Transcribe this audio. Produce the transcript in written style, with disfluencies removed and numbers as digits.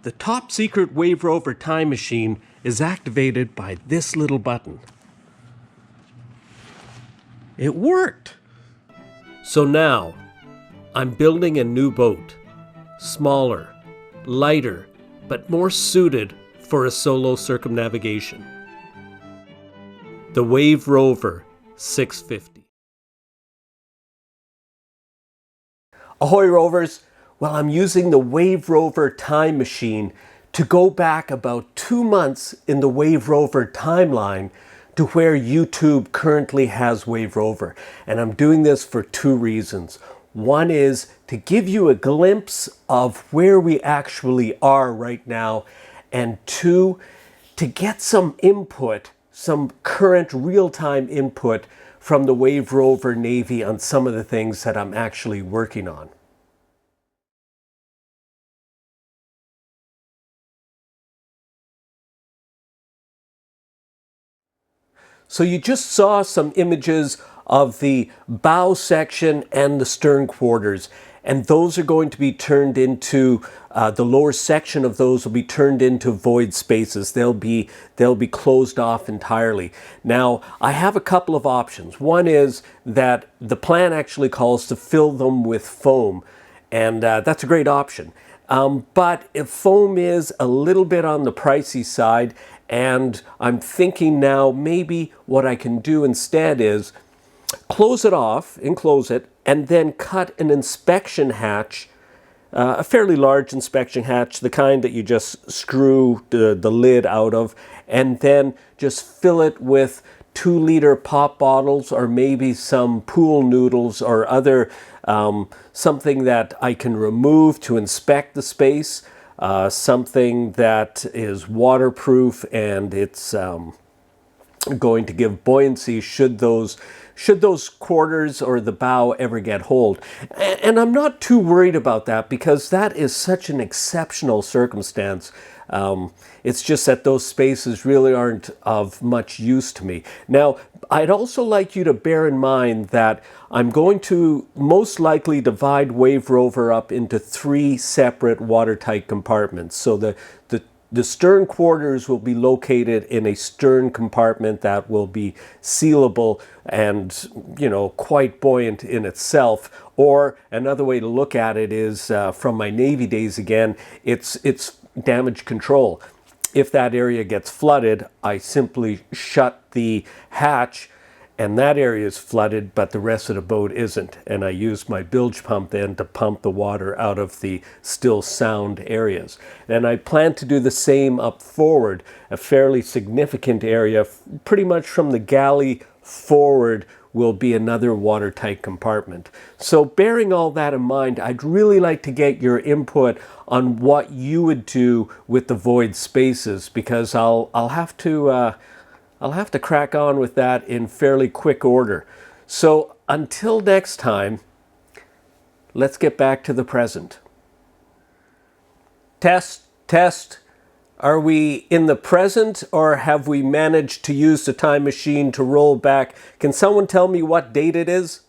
The top secret Wave Rover time machine is activated by this little button. It worked! So now, I'm building a new boat. Smaller, lighter, but more suited for a solo circumnavigation. The Wave Rover 650. Ahoy Rovers! Well, I'm using the Wave Rover time machine to go back about 2 months in the Wave Rover timeline to where YouTube currently has Wave Rover. And I'm doing this for 2 reasons. One is to give you a glimpse of where we actually are right now, and 2, to get some input, some current real-time input from the Wave Rover Navy on some of the things that I'm actually working on. So you just saw some images of the bow section and the stern quarters, and those are going to be turned into, the lower section of those will be turned into void spaces. They'll be closed off entirely. Now, I have a couple of options. One is that the plan actually calls to fill them with foam, and that's a great option. But if foam is a little bit on the pricey side, and I'm thinking now maybe what I can do instead is close it off, enclose it, and then cut an inspection hatch, a fairly large inspection hatch, the kind that you just screw the lid out of, and then just fill it with 2-liter pop bottles or maybe some pool noodles or other something that I can remove to inspect the space. Something that is waterproof and it's going to give buoyancy should those quarters or the bow ever get hold. And I'm not too worried about that because that is such an exceptional circumstance. It's just that those spaces really aren't of much use to me. Now, I'd also like you to bear in mind that I'm going to most likely divide Wave Rover up into 3 separate watertight compartments. So the stern quarters will be located in a stern compartment that will be sealable and, you know, quite buoyant in itself. Or another way to look at it is, from my Navy days again, it's damage control. If that area gets flooded, I simply shut the hatch and that area is flooded, but the rest of the boat isn't. And I use my bilge pump then to pump the water out of the still sound areas. And I plan to do the same up forward, a fairly significant area, pretty much from the galley forward will be another watertight compartment. So bearing all that in mind, I'd really like to get your input on what you would do with the void spaces, because I'll have to crack on with that in fairly quick order. So until next time, let's get back to the present. Test, test. Are we in the present, or have we managed to use the time machine to roll back? Can someone tell me what date it is?